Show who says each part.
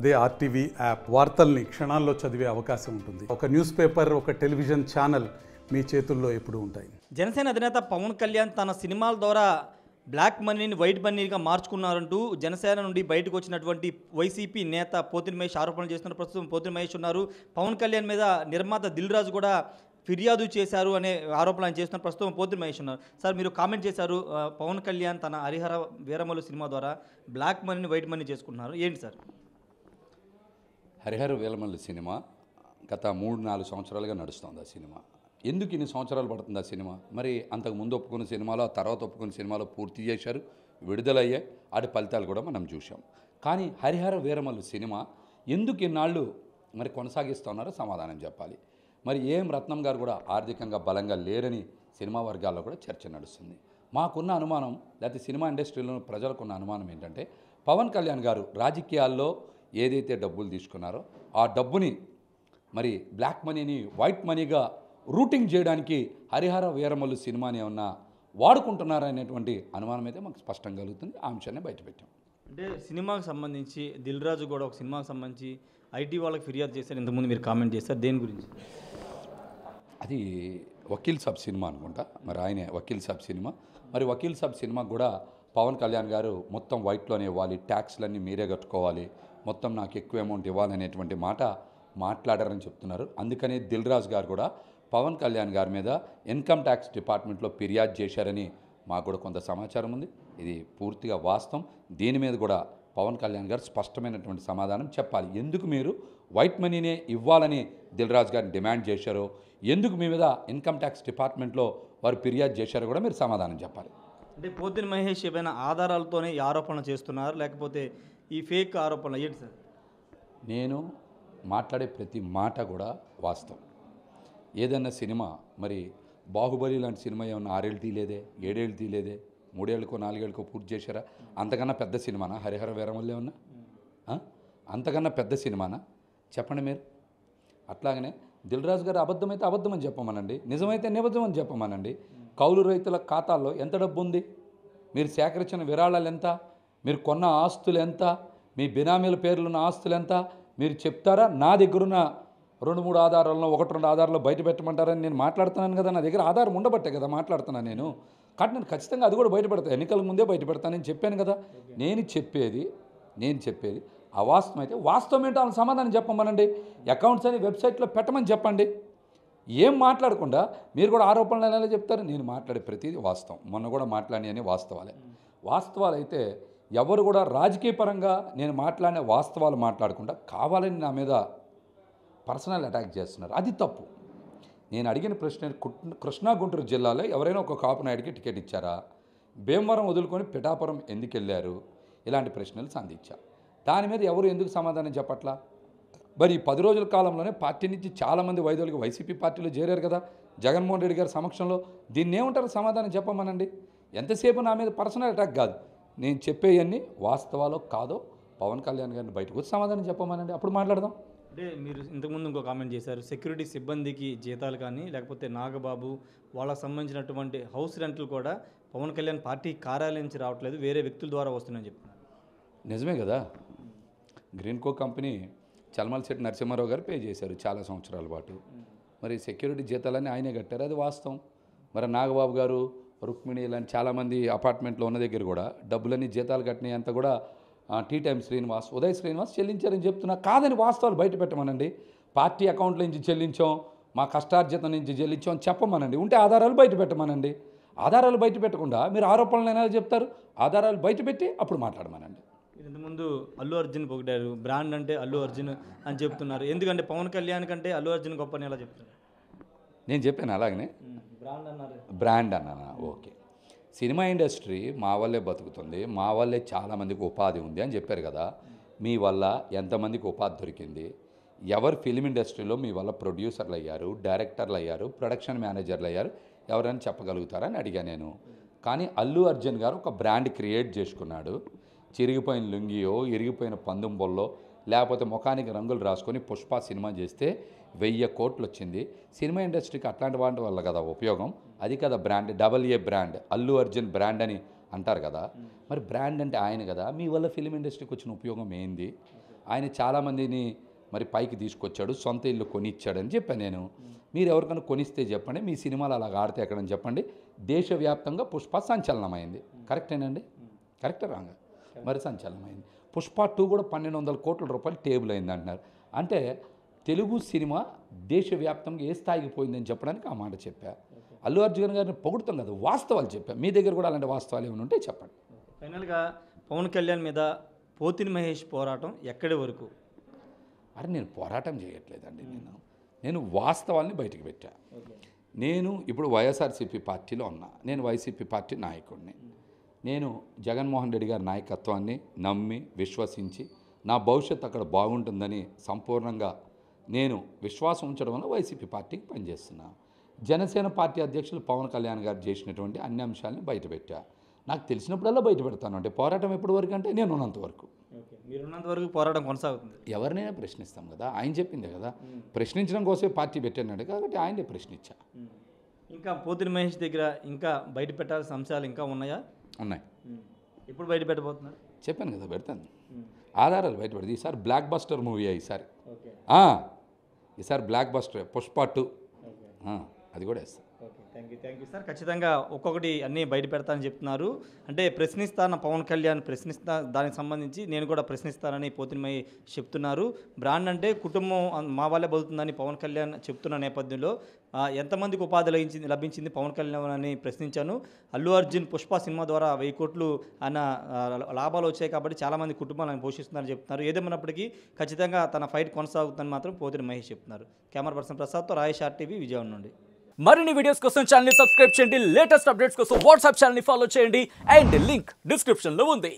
Speaker 1: అదే RTV app వార్తల్ని క్షణాల్లో చదివే అవకాశం ఉంటుంది. ఒక న్యూస్ పేపర్, ఒక టెలివిజన్ ఛానల్ మీ చేతుల్లో ఎప్పుడూ ఉంటాయి.
Speaker 2: జనసేన అధినేత పవన్ కళ్యాణ్ తన సినిమాల ద్వారా బ్లాక్ మనీని వైట్ మనీగా మార్చుకున్నారంటూ జనసేన నుండి బయటకు వచ్చినటువంటి వైసీపీ నేత పోతిన మహేష్ ఆరోపణలు చేస్తున్న ప్రస్తుతం పోతిన మహేష్ ఉన్నారు. పవన్ కళ్యాణ్ మీద నిర్మాత దిల్ రాజు కూడా ఫిర్యాదు చేశారు అనే ఆరోపణలు చేస్తున్న ప్రస్తుతం పోతిన మహేష్ ఉన్నారు. సార్, మీరు కామెంట్ చేశారు, పవన్ కళ్యాణ్ తన హరిహర వీరమల్లు సినిమా ద్వారా బ్లాక్ మనీని వైట్ మనీ చేసుకుంటున్నారు, ఏంటి సార్?
Speaker 3: హరిహర వీరమల్లు సినిమా గత 3-4 సంవత్సరాలుగా నడుస్తుంది. ఆ సినిమా ఎందుకు ఇన్ని సంవత్సరాలు పడుతుంది? ఆ సినిమా మరి అంతకు ముందు ఒప్పుకున్న సినిమాలో, ఆ తర్వాత ఒప్పుకున్న సినిమాలో పూర్తి చేశారు, విడుదలయ్యాయి, వాటి ఫలితాలు కూడా మనం చూసాం. కానీ హరిహర వీరమల్లు సినిమా ఎందుకు ఇన్నాళ్ళు మరి కొనసాగిస్తున్నారో సమాధానం చెప్పాలి. మరి ఏం రత్నం గారు కూడా ఆర్థికంగా బలంగా లేరని సినిమా వర్గాల్లో కూడా చర్చ నడుస్తుంది. మాకున్న అనుమానం, లేకపోతే సినిమా ఇండస్ట్రీలో ప్రజలకున్న అనుమానం ఏంటంటే, పవన్ కళ్యాణ్ గారు రాజకీయాల్లో ఏదైతే డబ్బులు తీసుకున్నారో ఆ డబ్బుని మరి బ్లాక్ మనీని వైట్ మనీగా రూటింగ్ చేయడానికి హరిహర వీరమల్లు సినిమాని ఏమన్నా వాడుకుంటున్నారనేటువంటి అనుమానం అయితే మాకు స్పష్టంగా కలుగుతుంది. ఆ అంశాన్ని బయటపెట్టాం.
Speaker 2: అంటే సినిమాకు సంబంధించి దిల్ రాజు కూడా ఒక సినిమాకు సంబంధించి ఐటీ వాళ్ళకి ఫిర్యాదు చేశారు, ఇంతకుముందు మీరు కామెంట్ చేస్తారు, దేని గురించి?
Speaker 3: అది వకీల్ సాబ్ సినిమా అనుకుంటా. మరి ఆయనే వకీల్ సాబ్ సినిమా. మరి వకీల్ సాబ్ సినిమాకు కూడా పవన్ కళ్యాణ్ గారు మొత్తం వైట్లోనే ఇవ్వాలి, ట్యాక్స్లన్నీ మీరే కట్టుకోవాలి, మొత్తం నాకు ఎక్కువ అమౌంట్ ఇవ్వాలనేటువంటి మాట మాట్లాడారని చెప్తున్నారు. అందుకని దిల్ రాజు గారు కూడా పవన్ కళ్యాణ్ గారి మీద ఇన్కమ్ ట్యాక్స్ డిపార్ట్మెంట్లో ఫిర్యాదు చేశారని మాకు కూడా కొంత సమాచారం ఉంది. ఇది పూర్తిగా వాస్తవం. దీని మీద కూడా పవన్ కళ్యాణ్ గారు స్పష్టమైనటువంటి సమాధానం చెప్పాలి. ఎందుకు మీరు వైట్ మనీనే ఇవ్వాలని దిల్ రాజు గారిని డిమాండ్ చేశారో, ఎందుకు మీ మీద ఇన్కమ్ ట్యాక్స్ డిపార్ట్మెంట్లో వారు ఫిర్యాదు చేశారో కూడా మీరు సమాధానం చెప్పాలి.
Speaker 2: అంటే పోతిన మహేష్ ఏమైనా ఆధారాలతోనే ఈ ఆరోపణలు చేస్తున్నారు, లేకపోతే ఈ ఫేక్ ఆరోపణలు ఏంటి సార్?
Speaker 3: నేను మాట్లాడే ప్రతి మాట కూడా వాస్తవం. ఏదన్నా సినిమా మరి బాహుబలి లాంటి సినిమా ఏమన్నా 6 ఏళ్ళు తీయలేదే, 7 ఏళ్ళు తీయలేదే, 3 ఏళ్ళకో 4 ఏళ్ళకో పూర్తి చేశారా? అంతకన్నా పెద్ద సినిమానా హరిహర వీరమల్లు ఏమన్నా? అంతకన్నా పెద్ద సినిమానా? చెప్పండి మీరు. అట్లాగనే దిల్ రాజు గారు అబద్ధమైతే అబద్ధం అని చెప్పమనండి, నిజమైతే నిబద్ధం అని చెప్పమనండి. కౌలు రైతుల ఖాతాల్లో ఎంత డబ్బు ఉంది, మీరు సేకరించిన విరాళాలు ఎంత, మీరు కొన్న ఆస్తులు ఎంత, మీ బినామీల పేర్లున్న ఆస్తులు ఎంత మీరు చెప్తారా? నా దగ్గరున్న 2-3 ఆధారాలను 1-2 ఆధారాలు బయట పెట్టమంటారని నేను మాట్లాడుతున్నాను కదా. నా దగ్గర ఆధారం ఉండబట్టే కదా మాట్లాడుతున్నాను నేను. కాబట్టి నేను ఖచ్చితంగా అది కూడా బయటపెడతాను, ఎన్నికల ముందే బయటపెడతానని చెప్పాను కదా. నేను చెప్పేది అవాస్తవం అయితే వాస్తవం ఏంటో వాళ్ళని సమాధానం చెప్పమనండి. అకౌంట్స్ అని వెబ్సైట్లో పెట్టమని చెప్పండి. ఏం మాట్లాడకుండా మీరు కూడా ఆరోపణలు ఎలా చెప్తారు? నేను మాట్లాడే ప్రతిదీ వాస్తవం. మొన్న కూడా మాట్లాడినవి వాస్తవాలు అయితే ఎవరు కూడా రాజకీయ పరంగా నేను మాట్లాడిన వాస్తవాలు మాట్లాడకుండా కావాలని నా మీద పర్సనల్ అటాక్ చేస్తున్నారు. అది తప్పు. నేను అడిగిన ప్రశ్న, కృష్ణా గుంటూరు జిల్లాలో ఎవరైనా ఒక కాపు నాయుడికి టికెట్ ఇచ్చారా? భీమవరం వదులుకొని పిఠాపురం ఎందుకు వెళ్ళారు? ఇలాంటి ప్రశ్నలు సంధించా. దాని మీద ఎవరు ఎందుకు సమాధానం చెప్పట్లా? మరి ఈ 10 రోజుల కాలంలోనే పార్టీ నుంచి చాలామంది వైదొలికి వైసీపీ పార్టీలో చేరారు కదా జగన్మోహన్ రెడ్డి గారి సమక్షంలో. దీన్ని ఏమంటారు? సమాధానం చెప్పమనండి. ఎంతసేపు నా మీద పర్సనల్ అటాక్ కాదు, నేను చెప్పేవన్నీ వాస్తవాలో కాదో పవన్ కళ్యాణ్ గారిని బయటకు వచ్చి సమాధానం చెప్పమనండి, అప్పుడు మాట్లాడదాం.
Speaker 2: అంటే మీరు ఇంతకుముందు ఇంకో కామెంట్ చేశారు, సెక్యూరిటీ సిబ్బందికి జీతాలు కానీ లేకపోతే నాగబాబు వాళ్ళకు సంబంధించినటువంటి హౌస్ రెంట్లు కూడా పవన్ కళ్యాణ్ పార్టీ కార్యాలయం నుంచి రావట్లేదు, వేరే వ్యక్తుల ద్వారా వస్తున్నాయని చెప్తున్నారు.
Speaker 3: నిజమే కదా. గ్రీన్కో కంపెనీ చల్మల్శెట్టి నరసింహారావు గారు పే చేశారు చాలా సంవత్సరాల పాటు. మరి సెక్యూరిటీ జీతాలన్నీ ఆయనే కట్టారు, అది వాస్తవం. మరి నాగబాబు గారు, రుక్మిణి ఇలాంటి చాలామంది అపార్ట్మెంట్లో ఉన్న దగ్గర కూడా డబ్బులన్నీ జీతాలు కట్టినాయి అంతా కూడా టీ టైమ్ శ్రీనివాస్, ఉదయ్ శ్రీనివాస్ చెల్లించారని చెప్తున్నా. కాదని వాస్తవాలు బయట పెట్టమనండి. పార్టీ అకౌంట్ల నుంచి చెల్లించాం, మా కష్టార్జితం నుంచి చెల్లించాం అని చెప్పమనండి. ఉంటే ఆధారాలు బయట పెట్టమనండి. ఆధారాలు బయట పెట్టకుండా మీరు ఆరోపణలు ఎలా చెప్తారు? ఆధారాలు బయట పెట్టి అప్పుడు మాట్లాడమనండి.
Speaker 2: ఇంతకుముందు అల్లు అర్జున్ పొగిడారు, బ్రాండ్ అంటే అల్లు అర్జున్ అని చెప్తున్నారు. ఎందుకంటే పవన్ కళ్యాణ్ కంటే అల్లు అర్జున్ గొప్పని ఎలా చెప్తున్నారు?
Speaker 3: నేను చెప్పాను అలాగనే బ్రాండ్ అన్నానా? ఓకే. సినిమా ఇండస్ట్రీ మా వల్లే బతుకుతుంది, మా వల్లే చాలామందికి ఉపాధి ఉంది అని చెప్పారు కదా. మీ వల్ల ఎంతమందికి ఉపాధి దొరికింది? ఎవరు ఫిలిం ఇండస్ట్రీలో మీ వల్ల ప్రొడ్యూసర్లు అయ్యారు, డైరెక్టర్లు అయ్యారు, ప్రొడక్షన్ మేనేజర్లు అయ్యారు, ఎవరైనా చెప్పగలుగుతారని అడిగా నేను. కానీ అల్లు అర్జున్ గారు ఒక బ్రాండ్ క్రియేట్ చేసుకున్నాడు. చిరిగిపోయిన లుంగియో, ఇరిగిపోయిన పందుం బొల్లో, లేకపోతే ముఖానికి రంగులు రాసుకొని పుష్ప సినిమా చేస్తే 1000 కోట్లు వచ్చింది. సినిమా ఇండస్ట్రీకి అట్లాంటి వాటి వల్ల కదా ఉపయోగం. అది కదా brand, AA brand, Allu Arjun brand అని అంటారు కదా. మరి బ్రాండ్ అంటే ఆయన కదా. మీ వల్ల ఫిలిం ఇండస్ట్రీకి వచ్చిన ఉపయోగం ఏంది? ఆయన చాలామందిని మరి పైకి తీసుకొచ్చాడు, సొంత ఇల్లు కొనిచ్చాడని చెప్పాను నేను. మీరు ఎవరికైనా కొనిస్తే చెప్పండి, మీ సినిమాలు అలాగ ఆడితే ఎక్కడని చెప్పండి. దేశవ్యాప్తంగా పుష్ప సంచలనమైంది. కరెక్టేనండి? కరెక్టే రాంగ? మరి సంచలనమైంది. పుష్ప 2 కూడా 1200 కోట్ల రూపాయలు టేబుల్ అయింది అంటున్నారు. అంటే తెలుగు సినిమా దేశవ్యాప్తంగా ఏ స్థాయికి పోయిందని చెప్పడానికి ఆ మాట చెప్పా. అల్లు అర్జున్ గారిని పొగుడుతాం కదా, వాస్తవాలు చెప్పా. మీ దగ్గర కూడా అలాంటి వాస్తవాలు ఏమైనా ఉంటే చెప్పండి.
Speaker 2: ఫైనల్గా పవన్ కళ్యాణ్ మీద పోతిని మహేష్ పోరాటం ఎక్కడి వరకు?
Speaker 3: అరే నేను పోరాటం చేయట్లేదండి, నేను వాస్తవాల్ని బయటికి పెట్టా. నేను ఇప్పుడు వైఎస్ఆర్సీపీ పార్టీలో ఉన్నా, నేను వైసీపీ పార్టీ నాయకుడిని. నేను జగన్మోహన్ రెడ్డి గారి నాయకత్వాన్ని నమ్మి విశ్వసించి నా భవిష్యత్తు అక్కడ బాగుంటుందని సంపూర్ణంగా నేను విశ్వాసం ఉంచడం వల్ల వైసీపీ పార్టీకి పనిచేస్తున్నా. జనసేన పార్టీ అధ్యక్షులు పవన్ కళ్యాణ్ గారు చేసినటువంటి అన్ని అంశాలని బయటపెట్టా. నాకు తెలిసినప్పుడల్లా బయట పెడతాను. అంటే పోరాటం ఎప్పటి వరకు అంటే నేను ఉన్నంత వరకు.
Speaker 2: మీరున్నంత వరకు పోరాటం కొనసాగుతుంది.
Speaker 3: ఎవరినైనా ప్రశ్నిస్తాం కదా, ఆయన చెప్పిందే కదా, ప్రశ్నించడం కోసమే పార్టీ పెట్టాడు కాబట్టి ఆయనే ప్రశ్నించా.
Speaker 2: ఇంకా పోతిని మహేష్ దగ్గర ఇంకా బయట పెట్టాల్సిన అంశాలు ఇంకా ఉన్నాయా?
Speaker 3: ఉన్నాయి.
Speaker 2: ఎప్పుడు బయట పెట్టబోతున్నారు?
Speaker 3: చెప్పాను కదా, పెడతాను. ఆధారాలు బయట పెడతాయి. ఈసారి బ్లాక్ బస్టర్ మూవీ ఈసారి. ఈసారి బ్లాక్ బస్టర్ పుష్ప 2 అది కూడా వేస్తాను.
Speaker 2: Thank you sir. ఖచ్చితంగా ఒక్కొక్కటి అన్నీ బయట పెడతానని చెప్తున్నారు. అంటే ప్రశ్నిస్తాన పవన్ కళ్యాణ్ ప్రశ్నిస్తా, దానికి సంబంధించి నేను కూడా ప్రశ్నిస్తానని పోతినిమయ్య చెప్తున్నారు. బ్రాండ్ అంటే కుటుంబం మా వాళ్ళే బతుకుతుందని పవన్ కళ్యాణ్ చెప్తున్న నేపథ్యంలో ఎంతమందికి ఉపాధి లభించింది పవన్ కళ్యాణ్ అని ప్రశ్నించాను. అల్లు అర్జున్ పుష్ప సినిమా ద్వారా 1000 కోట్లు అన్న లాభాలు వచ్చాయి కాబట్టి చాలామంది కుటుంబాలు ఆయన పోషిస్తున్నారని చెప్తున్నారు. ఏదేమన్నప్పటికీ ఖచ్చితంగా తన ఫైట్ కొనసాగుతుందని మాత్రం పోతిని మహేష్ చెప్తున్నారు. Camera person ప్రసాద్తో Rayesh RTV Vijayawada నుండి.
Speaker 4: మరిన్ని వీడియోస్ కోసం ఛానల్ ని సబ్స్క్రైబ్ చేయండి. లేటెస్ట్ అప్డేట్స్ కోసం వాట్సాప్ ఛానల్ ని ఫాలో చేయండి. అండ్ లింక్ డిస్క్రిప్షన్ లో ఉంది.